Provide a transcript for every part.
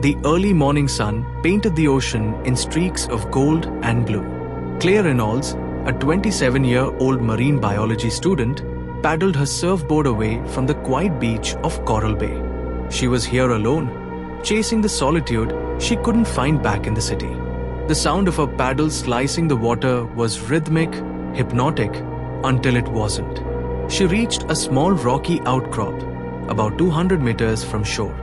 The early morning sun painted the ocean in streaks of gold and blue. Claire Reynolds, a 27-year-old marine biology student, paddled her surfboard away from the quiet beach of Coral Bay. She was here alone, chasing the solitude she couldn't find back in the city. The sound of her paddle slicing the water was rhythmic, hypnotic, until it wasn't. She reached a small rocky outcrop, about 200 meters from shore.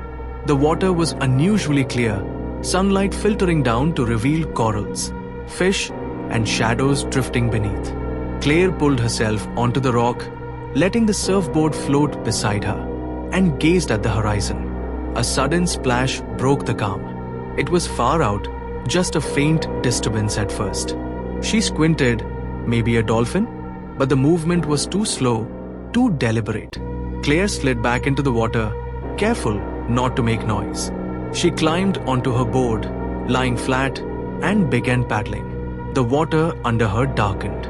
The water was unusually clear, sunlight filtering down to reveal corals, fish, and shadows drifting beneath. Claire pulled herself onto the rock, letting the surfboard float beside her, and gazed at the horizon. A sudden splash broke the calm. It was far out, just a faint disturbance at first. She squinted, maybe a dolphin? But the movement was too slow, too deliberate. Claire slid back into the water, careful not to make noise. She climbed onto her board, lying flat, and began paddling. The water under her darkened.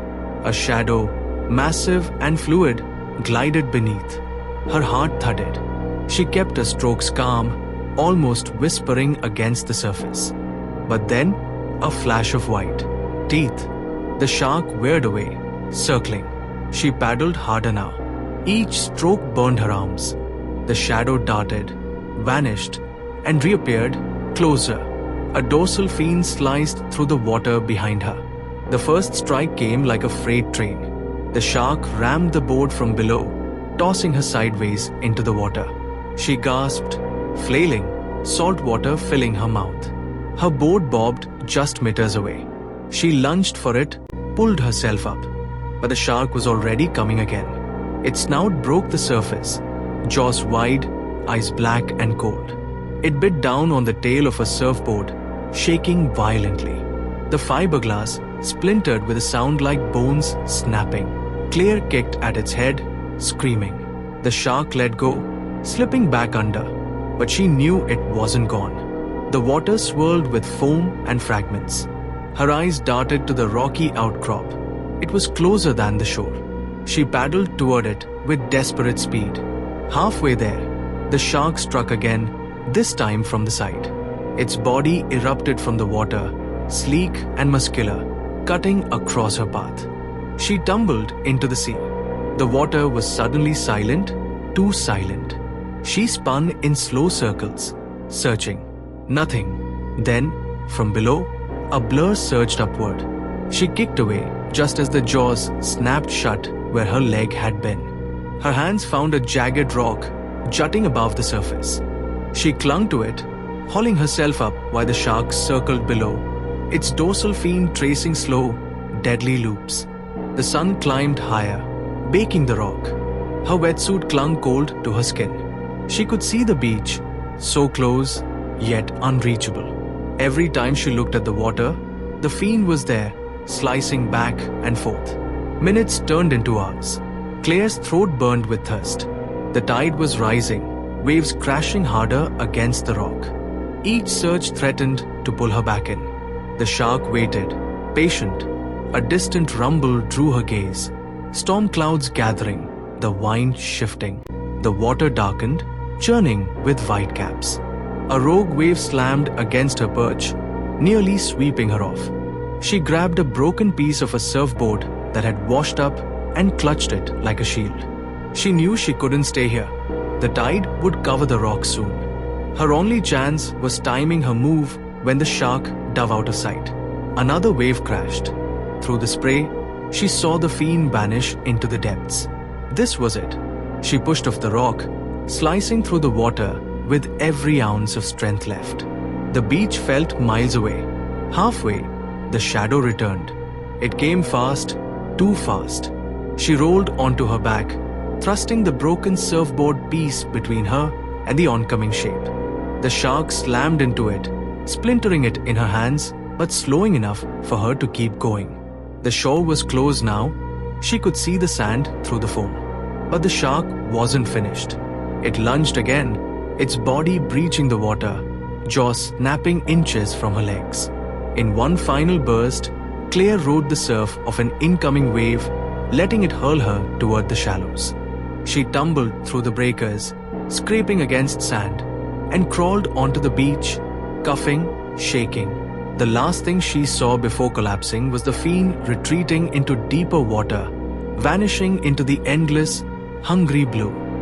A shadow, massive and fluid, glided beneath. Her heart thudded. She kept her strokes calm, almost whispering against the surface. But then, a flash of white. Teeth. The shark veered away, circling. She paddled harder now. Each stroke burned her arms. The shadow darted, vanished, and reappeared closer. A dorsal fin sliced through the water behind her. The first strike came like a freight train. The shark rammed the board from below, tossing her sideways into the water. She gasped, flailing, salt water filling her mouth. Her board bobbed just meters away. She lunged for it, pulled herself up. But the shark was already coming again. Its snout broke the surface, jaws wide, eyes black and cold. It bit down on the tail of a surfboard, shaking violently. The fiberglass splintered with a sound like bones snapping. Claire kicked at its head, screaming. The shark let go, slipping back under, but she knew it wasn't gone. The water swirled with foam and fragments. Her eyes darted to the rocky outcrop. It was closer than the shore. She paddled toward it with desperate speed. Halfway there, the shark struck again, this time from the side. Its body erupted from the water, sleek and muscular, cutting across her path. She tumbled into the sea. The water was suddenly silent, too silent. She spun in slow circles, searching. Nothing. Then, from below, a blur surged upward. She kicked away just as the jaws snapped shut where her leg had been. Her hands found a jagged rock jutting above the surface. She clung to it, hauling herself up while the shark circled below, its dorsal fin tracing slow, deadly loops. The sun climbed higher, baking the rock. Her wetsuit clung cold to her skin. She could see the beach, so close, yet unreachable. Every time she looked at the water, the fin was there, slicing back and forth. Minutes turned into hours. Claire's throat burned with thirst. The tide was rising, waves crashing harder against the rock. Each surge threatened to pull her back in. The shark waited, patient. A distant rumble drew her gaze. Storm clouds gathering, the wind shifting. The water darkened, churning with whitecaps. A rogue wave slammed against her perch, nearly sweeping her off. She grabbed a broken piece of a surfboard that had washed up and clutched it like a shield. She knew she couldn't stay here. The tide would cover the rock soon. Her only chance was timing her move when the shark dove out of sight. Another wave crashed. Through the spray, she saw the fin vanish into the depths. This was it. She pushed off the rock, slicing through the water with every ounce of strength left. The beach felt miles away. Halfway, the shadow returned. It came fast, too fast. She rolled onto her back, thrusting the broken surfboard piece between her and the oncoming shape. The shark slammed into it, splintering it in her hands, but slowing enough for her to keep going. The shore was close now. She could see the sand through the foam. But the shark wasn't finished. It lunged again, its body breaching the water, jaws snapping inches from her legs. In one final burst, Claire rode the surf of an incoming wave, letting it hurl her toward the shallows. She tumbled through the breakers, scraping against sand, and crawled onto the beach, cuffing, shaking. The last thing she saw before collapsing was the fiend retreating into deeper water, vanishing into the endless, hungry blue.